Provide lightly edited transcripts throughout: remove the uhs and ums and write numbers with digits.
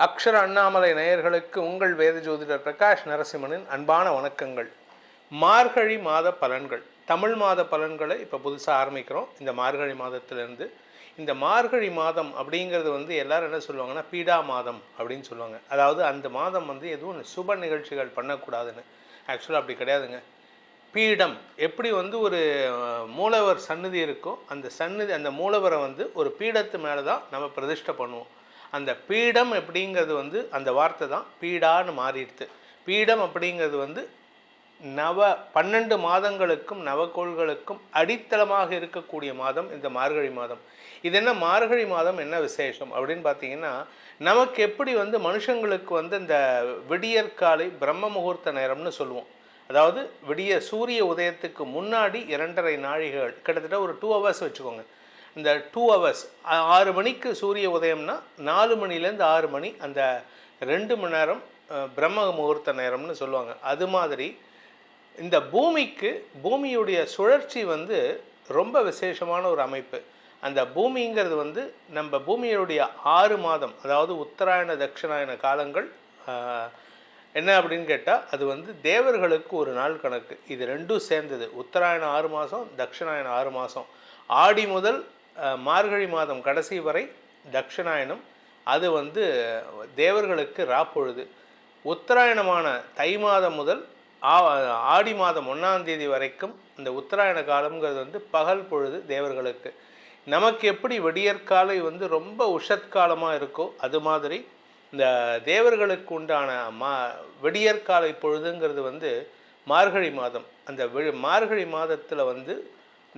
அக்ஷர அண்ணாமலை நேயர்களுக்கு உங்கள் வேத ஜோதிடர் பிரகாஷ் நரசிம்மனின் அன்பான வணக்கங்கள். மார்கழி மாத பலன்கள், தமிழ் மாத பலன்களை இப்போ புதுசாக ஆரம்பிக்கிறோம். இந்த மார்கழி மாதத்திலேருந்து இந்த மார்கழி மாதம் அப்படிங்கிறது எல்லோரும் என்ன சொல்லுவாங்கன்னா பீடா மாதம் அப்படின்னு சொல்லுவாங்க. அதாவது அந்த மாதம் எதுவும் சுப நிகழ்ச்சிகள் பண்ணக்கூடாதுன்னு. ஆக்சுவலாக அப்படி கிடையாதுங்க. பீடம் எப்படி ஒரு மூலவர் சன்னதி இருக்கோ, அந்த மூலவரை ஒரு பீடத்து மேலே தான் நம்ம பிரதிஷ்டை பண்ணுவோம். அந்த பீடம் அப்படிங்கிறது அந்த வார்த்தை தான் பீடான்னு மாறிடுது. பீடம் அப்படிங்கிறது 12 மாதங்களுக்கும் நவக்கோள்களுக்கும் அடித்தளமாக இருக்கக்கூடிய மாதம் இந்த மார்கழி மாதம். இது என்ன மார்கழி மாதம் என்ன விசேஷம் அப்படின்னு பார்த்தீங்கன்னா, நமக்கு எப்படி மனுஷங்களுக்கு இந்த விடியற்காலை பிரம்ம முகூர்த்த நேரம்னு சொல்லுவோம். அதாவது சூரிய உதயத்துக்கு முன்னாடி 2.5 நாழிகைகள், கிட்டத்தட்ட ஒரு 2 ஹவர்ஸ் வச்சுக்கோங்க. இந்த 2 ஹவர்ஸ் 6 மணிக்கு சூரிய உதயம்னா 4 மணிலேருந்து 6 மணி அந்த 2 மணி நேரம் பிரம்ம முகூர்த்த நேரம்னு சொல்லுவாங்க. அது மாதிரி இந்த பூமியுடைய சுழற்சி ரொம்ப விசேஷமான ஒரு அமைப்பு. அந்த பூமிங்கிறது நம்ம பூமியுடைய 6 மாதம், அதாவது உத்தராயண தட்சிணாயன காலங்கள் என்ன அப்படின்னு கேட்டால் அது தேவர்களுக்கு ஒரு நாள் கணக்கு. இது ரெண்டும் சேர்ந்தது. உத்தராயணம் 6 மாதம், தட்சிணாயனம் 6 மாதம். ஆடி முதல் மார்கழி மாதம் கடைசி வரை தட்சிணாயனம். அது தேவர்களுக்கு ராப்பொழுது. உத்தராயணமான தை மாதம் முதல் ஆடி மாதம் 1ஆம் தேதி வரைக்கும் இந்த உத்தராயண காலம்ங்கிறது பகல் பொழுது தேவர்களுக்கு. நமக்கு எப்படி விடியற்காலை ரொம்ப உஷத்காலமாக இருக்கோ, அது மாதிரி இந்த தேவர்களுக்கு உண்டான விடியற்காலை பொழுதுங்கிறது மார்கழி மாதம். அந்த மார்கழி மாதத்தில்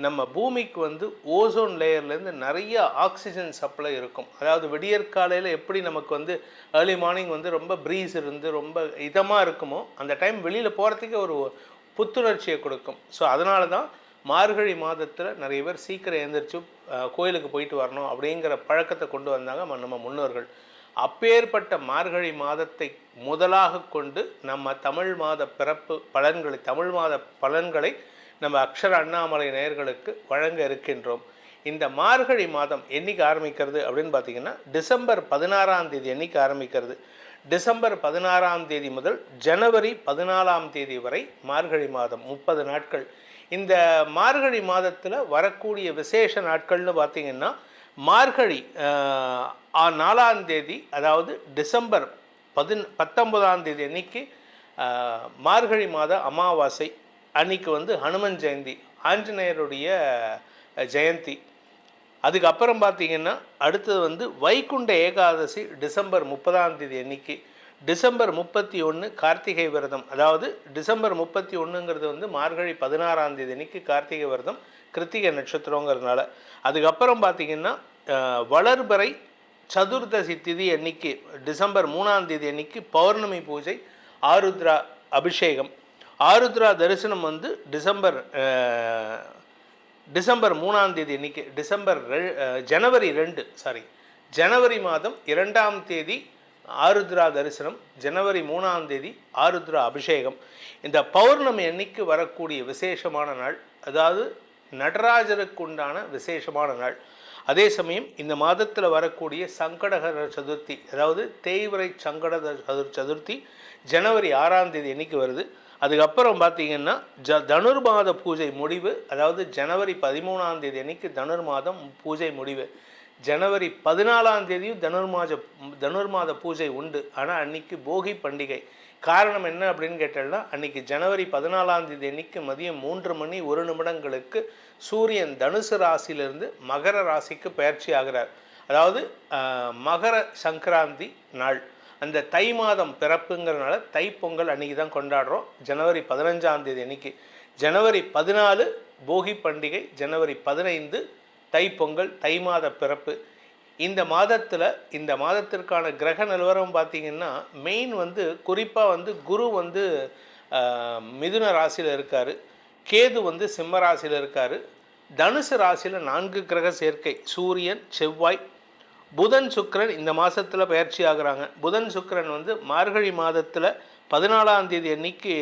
நம்ம பூமிக்கு ஓசோன் லேயர்லேருந்து நிறைய ஆக்சிஜன் சப்ளை இருக்கும். அதாவது விடியற்காலையில் எப்படி நமக்கு ஏர்லி மார்னிங் ரொம்ப ப்ரீஸ் இருந்து ரொம்ப இதமாக இருக்குமோ, அந்த டைம் வெளியில் போகிறதுக்கே ஒரு புத்துணர்ச்சியை கொடுக்கும். ஸோ அதனால தான் மார்கழி மாதத்தில் நிறைய பேர் சீக்கிரம் எழுந்திரிச்சு கோயிலுக்கு போயிட்டு வரணும் அப்படிங்கிற பழக்கத்தை கொண்டு வந்தாங்க நம்ம முன்னோர்கள். அப்பேற்பட்ட மார்கழி மாதத்தை முதலாக கொண்டு நம்ம தமிழ் மாத பலன்களை நம்ம அக்ஷர அண்ணாமலை நேயர்களுக்கு வழங்க இருக்கின்றோம். இந்த மார்கழி மாதம் என்னைக்கு ஆரம்பிக்கிறது அப்படின்னு பார்த்தீங்கன்னா, டிசம்பர் 16ஆம் தேதி என்னைக்கு ஆரம்பிக்கிறது. டிசம்பர் 16ஆம் தேதி முதல் ஜனவரி 14ஆம் தேதி வரை மார்கழி மாதம் 30 நாட்கள். இந்த மார்கழி மாதத்தில் வரக்கூடிய விசேஷ நாட்கள்னு பார்த்திங்கன்னா, மார்கழி 4ஆம் தேதி, அதாவது டிசம்பர் 19ஆம் தேதி அன்னைக்கு மார்கழி மாத அமாவாசை அன்றைக்கி ஹனுமன் ஜெயந்தி, ஆஞ்சநேயருடைய ஜெயந்தி. அதுக்கப்புறம் பார்த்திங்கன்னா அடுத்தது வைகுண்ட ஏகாதசி டிசம்பர் 30ஆம் தேதி அன்னைக்கு. டிசம்பர் 31 கார்த்திகை விரதம். அதாவது டிசம்பர் 31ங்கிறது மார்கழி 16ஆம் தேதி அன்னைக்கு கார்த்திகை விரதம், கிருத்திகை நட்சத்திரங்கிறதுனால. அதுக்கப்புறம் பார்த்திங்கன்னா வளர்பிறை சதுர்தசி திதி அன்னைக்கு டிசம்பர் 3ஆம் தேதி அன்னைக்கு பௌர்ணமி பூஜை, ஆருத்ரா அபிஷேகம். ஆருத்ரா தரிசனம் டிசம்பர் 3ஆம் தேதி அன்றைக்கி, ஜனவரி மாதம் 2ஆம் தேதி ஆருத்ரா தரிசனம், ஜனவரி 3ஆம் தேதி ஆருத்ரா அபிஷேகம். இந்த பௌர்ணமி அன்னைக்கு வரக்கூடிய விசேஷமான நாள், அதாவது நடராஜருக்கு உண்டான விசேஷமான நாள். அதே சமயம் இந்த மாதத்தில் வரக்கூடிய சங்கடகர சதுர்த்தி, அதாவது தேய்விரை சங்கடகர சதுர்த்தி ஜனவரி 6ஆம் தேதி அன்னைக்கு வருது. அதுக்கப்புறம் பார்த்திங்கன்னா தனுர்மாத பூஜை முடிவு, அதாவது ஜனவரி 13ஆம் தேதி அன்னைக்கு தனுர்மாதம் பூஜை முடிவு. ஜனவரி 14ஆம் தேதியும் தனுர்மாத பூஜை உண்டு. ஆனால் அன்றைக்கி போகி பண்டிகை. காரணம் என்ன அப்படின்னு கேட்டோம்னா, அன்றைக்கி ஜனவரி 14ஆம் தேதி அன்றைக்கி மதியம் 3 மணி 1 நிமிடங்களுக்கு சூரியன் தனுசு ராசியிலிருந்து மகர ராசிக்கு பயிற்சி ஆகிறார். அதாவது மகர சங்கராந்தி நாள். அந்த தை மாதம் பிறப்புங்கிறதுனால தைப்பொங்கல் அன்றைக்கி தான் கொண்டாடுறோம், ஜனவரி 15ஆம் தேதி அன்றைக்கி. ஜனவரி 14 போகி பண்டிகை, ஜனவரி 15 தைப்பொங்கல், தை மாத பிறப்பு. இந்த மாதத்திற்கான கிரக நிலவரம் பார்த்திங்கன்னா, மெயின் குறிப்பாக குரு மிதுன ராசியில் இருக்கார், கேது சிம்ம ராசியில் இருக்கார். தனுசு ராசியில் 4 கிரக சேர்க்கை, சூரியன், செவ்வாய், புதன், சுக்கிரன் இந்த மாதத்தில் பயிற்சி ஆகுறாங்க. புதன் சுக்கிரன் மார்கழி மாதத்தில் 14ஆம் தேதி அன்னைக்கு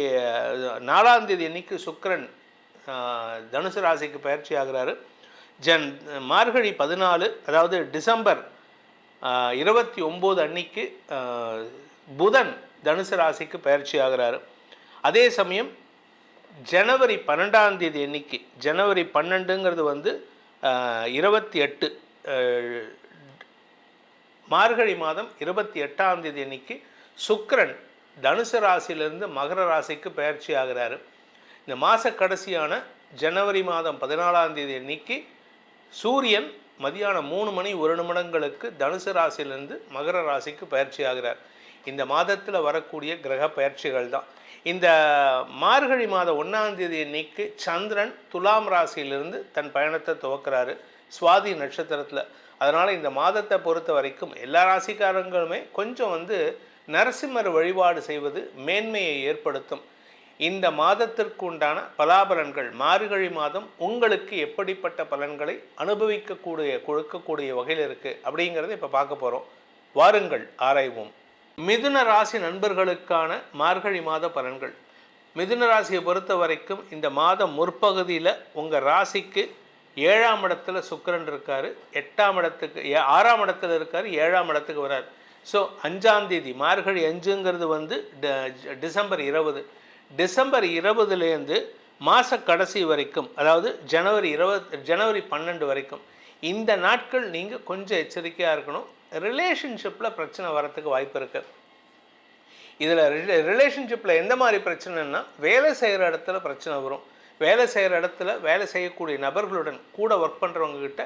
4ஆம் தேதி அன்னைக்கு சுக்கிரன் தனுசு ராசிக்கு பயிற்சி ஆகிறாரு. மார்கழி 14, அதாவது டிசம்பர் 29 அன்னைக்கு புதன் தனுசு ராசிக்கு பயிற்சி ஆகிறாரு. அதே சமயம் ஜனவரி 12ஆம் தேதி அன்னைக்கு, ஜனவரி 12ங்கிறது வந்து 28 மார்கழி மாதம் 28ஆம் தேதி அன்னைக்கு சுக்கிரன் தனுசு ராசியிலிருந்து மகர ராசிக்கு பயிற்சி ஆகிறாரு. இந்த மாத கடைசியான ஜனவரி மாதம் 14ஆம் தேதி அன்னைக்கு சூரியன் மதியானம் 3 மணி 1 நிமிடங்களுக்கு தனுசு ராசியிலிருந்து மகர ராசிக்கு பயிற்சி ஆகிறார். இந்த மாதத்தில் வரக்கூடிய கிரக பயிற்சிகள் தான். இந்த மார்கழி மாதம் 1ஆம் தேதி அன்னைக்கு சந்திரன் துலாம் ராசியிலிருந்து தன் பயணத்தை துவக்கிறாரு சுவாதி நட்சத்திரத்தில். அதனால் இந்த மாதத்தை பொறுத்த வரைக்கும் எல்லா ராசிக்காரங்களுமே கொஞ்சம் வந்து நரசிம்மர் வழிபாடு செய்வது மேன்மையை ஏற்படுத்தும். இந்த மாதத்திற்கு உண்டான பலாபலன்கள், மார்கழி மாதம் உங்களுக்கு எப்படிப்பட்ட பலன்களை கொடுக்கக்கூடிய வகையில் இருக்குது அப்படிங்கிறத இப்போ பார்க்க போகிறோம். வாருங்கள் ஆராய்வோம். மிதுன ராசி நண்பர்களுக்கான மார்கழி மாத பலன்கள். மிதுன ராசியை பொறுத்த வரைக்கும் இந்த மாதம் முற்பகுதியில் உங்கள் ராசிக்கு 7ஆம் இடத்துல சுக்கிரன் இருக்கார், 6ஆம் இடத்துல இருக்கார், 7ஆம் இடத்துக்கு வரார். ஸோ 5ஆம் தேதி மார்கழி 5ங்கிறது வந்து டிசம்பர் 20. டிசம்பர் 20லேருந்து மாத கடைசி வரைக்கும், அதாவது ஜனவரி 12 வரைக்கும் இந்த நாட்கள் நீங்கள் கொஞ்சம் எச்சரிக்கையாக இருக்கணும். ரிலேஷன்ஷிப்பில் பிரச்சனை வரத்துக்கு வாய்ப்பு இருக்குது. இதில் ரிலேஷன்ஷிப்பில் எந்த மாதிரி பிரச்சனைன்னா, வேலை செய்கிற இடத்துல பிரச்சனை வரும். வேலை செய்கிற இடத்துல வேலை செய்யக்கூடிய நபர்களுடன் கூட ஒர்க் பண்ணுறவங்கக்கிட்ட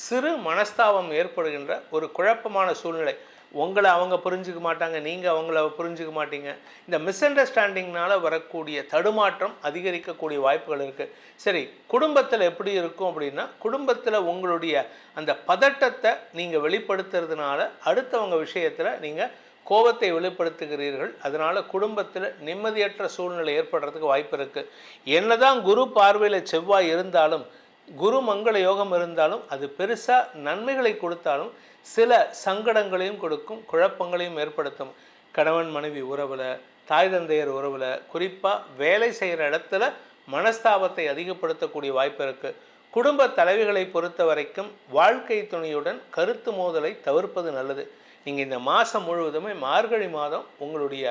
சிறு மனஸ்தாபம் ஏற்படுகின்ற ஒரு குழப்பமான சூழ்நிலை. உங்களை அவங்க புரிஞ்சுக்க மாட்டாங்க, நீங்கள் அவங்கள புரிஞ்சுக்க மாட்டீங்க. இந்த மிஸ் அண்டர்ஸ்டாண்டிங்னால் வரக்கூடிய தடுமாற்றம் அதிகரிக்கக்கூடிய வாய்ப்புகள் இருக்குது. சரி, குடும்பத்தில் எப்படி இருக்கும் அப்படின்னா, குடும்பத்தில் உங்களுடைய அந்த பதட்டத்தை நீங்கள் வெளிப்படுத்துறதுனால அடுத்தவங்க விஷயத்தில் நீங்கள் கோபத்தை வெளிப்படுத்துகிறீர்கள். அதனால் குடும்பத்தில் நிம்மதியற்ற சூழ்நிலை ஏற்படுறதுக்கு வாய்ப்பு இருக்குது. என்னதான் குரு பார்வையில் செவ்வாய் இருந்தாலும், குரு மங்கள யோகம் இருந்தாலும், அது பெருசாக நன்மைகளை கொடுத்தாலும் சில சங்கடங்களையும் கொடுக்கும், குழப்பங்களையும் ஏற்படுத்தும். கணவன் மனைவி உறவில், தாய் தந்தையர் உறவில், குறிப்பாக வேலை செய்கிற இடத்துல மனஸ்தாபத்தை அதிகப்படுத்தக்கூடிய வாய்ப்பு இருக்குது. குடும்ப தலைவிகளை பொறுத்த வரைக்கும் வாழ்க்கை துணையுடன் கருத்து மோதலை தவிர்ப்பது நல்லது. நீங்கள் இந்த மாதம் முழுவதுமே மார்கழி மாதம் உங்களுடைய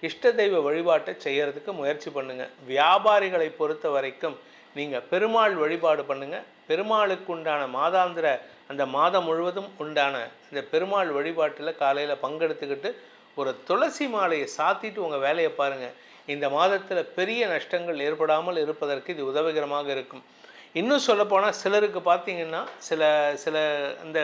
இஷ்ட தெய்வ வழிபாட்டை செய்கிறதுக்கு முயற்சி பண்ணுங்கள். வியாபாரிகளை பொறுத்த வரைக்கும் நீங்கள் பெருமாள் வழிபாடு பண்ணுங்கள். பெருமாளுக்கு உண்டான மாதாந்திர அந்த மாதம் முழுவதும் உண்டான இந்த பெருமாள் வழிபாட்டில் காலையில் பங்கெடுத்துக்கிட்டு ஒரு துளசி மாலையை சாத்திட்டு உங்கள் வேலையை பாருங்கள். இந்த மாதத்தில் பெரிய நஷ்டங்கள் ஏற்படாமல் இருப்பதற்கு இது உதவிகரமாக இருக்கும். இன்னும் சொல்லப்போனால் சிலருக்கு பார்த்தீங்கன்னா சில இந்த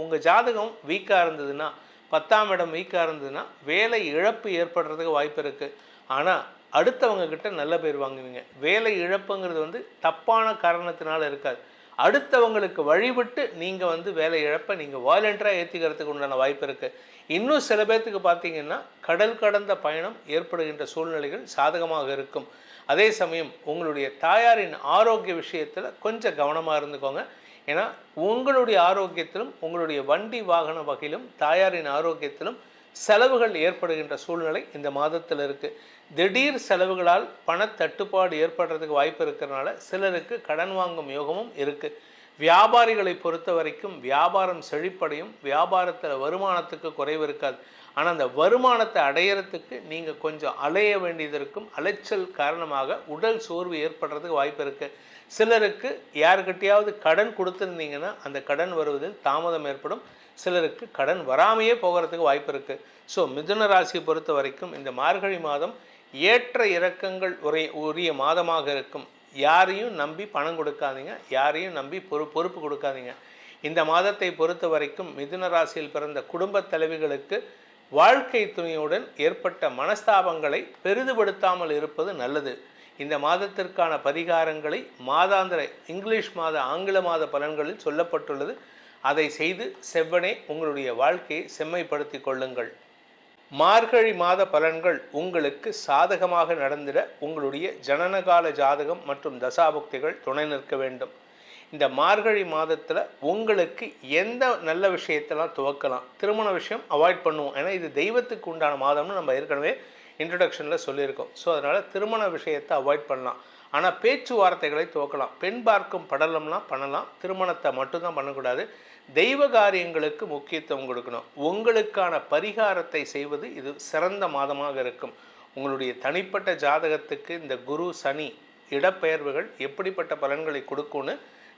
உங்கள் ஜாதகம் வீக்காக இருந்ததுன்னா, 10ஆம் இடம் வீக்காக இருந்ததுன்னா வேலை இழப்பு ஏற்படுறதுக்கு வாய்ப்பு இருக்குது. ஆனால் அடுத்தவங்கக்கிட்ட நல்ல பேர் வாங்குவீங்க. வேலை இழப்புங்கிறது வந்து தப்பான காரணத்தினால இருக்காது. அடுத்தவங்களுக்கு வழிவிட்டு நீங்கள் வந்து வேலை இழப்பை நீங்கள் வாலண்டியராக ஏற்றிக்கிறதுக்கு உண்டான வாய்ப்பு இருக்குது. இன்னும் சில பேர்த்துக்கு பார்த்தீங்கன்னா கடல் கடந்த பயணம் ஏற்படுகின்ற சூழ்நிலைகள் சாதகமாக இருக்கும். அதே சமயம் உங்களுடைய தாயாரின் ஆரோக்கிய விஷயத்தில் கொஞ்சம் கவனமாக இருந்துக்கோங்க. ஏன்னா உங்களுடைய ஆரோக்கியத்திலும் உங்களுடைய வண்டி வாகன வகையிலும் தாயாரின் ஆரோக்கியத்திலும் செலவுகள் ஏற்படுகின்ற சூழ்நிலை இந்த மாதத்தில் இருக்குது. திடீர் செலவுகளால் பணத்தட்டுப்பாடு ஏற்படுறதுக்கு வாய்ப்பு இருக்கிறதுனால சிலருக்கு கடன் வாங்கும் யோகமும் இருக்குது. வியாபாரிகளை பொறுத்த வரைக்கும் வியாபாரம் செழிப்படையும். வியாபாரத்தில் வருமானத்துக்கு குறைவு இருக்காது. ஆனால் அந்த வருமானத்தை அடையிறதுக்கு நீங்கள் கொஞ்சம் அலைய வேண்டியது இருக்கும். அலைச்சல் காரணமாக உடல் சோர்வு ஏற்படுறதுக்கு வாய்ப்பு இருக்குது. சிலருக்கு யாருக்கிட்டையாவது கடன் கொடுத்துருந்தீங்கன்னா அந்த கடன் வருவதில் தாமதம் ஏற்படும். சிலருக்கு கடன் வராமையே போகிறதுக்கு வாய்ப்பு இருக்குது. ஸோ மிதுன ராசியை பொறுத்த வரைக்கும் இந்த மார்கழி மாதம் ஏற்ற இறக்கங்கள் உரிய மாதமாக இருக்கும். யாரையும் நம்பி பணம் கொடுக்காதீங்க, யாரையும் நம்பி பொறுப்பு கொடுக்காதீங்க. இந்த மாதத்தை பொறுத்த வரைக்கும் மிதுன ராசியில் பிறந்த குடும்ப தலைவிகளுக்கு வாழ்க்கை துணையுடன் ஏற்பட்ட மனஸ்தாபங்களை பெரிதுபடுத்தாமல் இருப்பது நல்லது. இந்த மாதத்திற்கான பரிகாரங்களை மாதாந்திர இங்கிலீஷ் மாத ஆங்கில மாத பலன்களில் சொல்லப்பட்டுள்ளது. அதை செய்து செவ்வனே உங்களுடைய வாழ்க்கையை செம்மைப்படுத்தி கொள்ளுங்கள். மார்கழி மாத பலன்கள் உங்களுக்கு சாதகமாக நடந்திட உங்களுடைய ஜனனகால ஜாதகம் மற்றும் தசாபுக்திகள் துணை நிற்க வேண்டும். இந்த மார்கழி மாதத்தில் உங்களுக்கு எந்த நல்ல விஷயத்தெல்லாம் துவக்கலாம். திருமண விஷயம் அவாய்ட் பண்ணுவோம், ஏன்னா இது தெய்வத்துக்கு உண்டான மாதம்னு நம்ம ஏற்கனவே இன்ட்ரடக்ஷனில் சொல்லியிருக்கோம். ஸோ அதனால் திருமண விஷயத்தை அவாய்ட் பண்ணலாம். ஆனால் பேச்சுவார்த்தைகளை துவக்கலாம். பெண் பார்க்கும் படலம்லாம் பண்ணலாம், திருமணத்தை மட்டும்தான் பண்ணக்கூடாது. தெய்வ காரியங்களுக்கு முக்கியத்துவம் கொடுக்கணும். உங்களுக்கான பரிகாரத்தை செய்வது இது சிறந்த மாதமாக இருக்கும். உங்களுடைய தனிப்பட்ட ஜாதகத்துக்கு இந்த குரு சனி இடப்பெயர்வுகள் எப்படிப்பட்ட பலன்களை கொடுக்கும்னு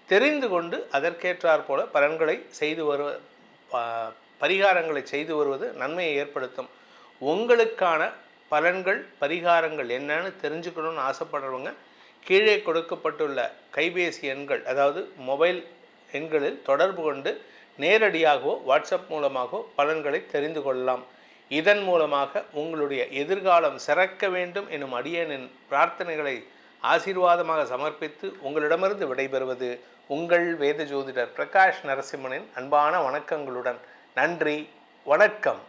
தெரிந்து கொண்டு அதற்கேற்றாற் போல பலன்களை செய்து பரிகாரங்களை செய்து வருவது நன்மையை ஏற்படுத்தும். உங்களுக்கான பலன்கள் பரிகாரங்கள் என்னன்னு தெரிஞ்சுக்கணும்னு ஆசைப்படுறவங்க கீழே கொடுக்கப்பட்டுள்ள கைபேசி எண்கள், அதாவது மொபைல் எண்களில் தொடர்பு கொண்டு நேரடியாகவோ வாட்ஸ்அப் மூலமாகவோ பலன்களை தெரிந்து கொள்ளலாம். இதன் மூலமாக உங்களுடைய எதிர்காலம் சிறக்க வேண்டும் எனும் அடியேனின் பிரார்த்தனைகளை ஆசீர்வாதமாக சமர்ப்பித்து உங்களிடமிருந்து விடைபெறுவது உங்கள் வேத ஜோதிடர் பிரகாஷ் நரசிம்மனின் அன்பான வணக்கங்களுடன். நன்றி, வணக்கம்.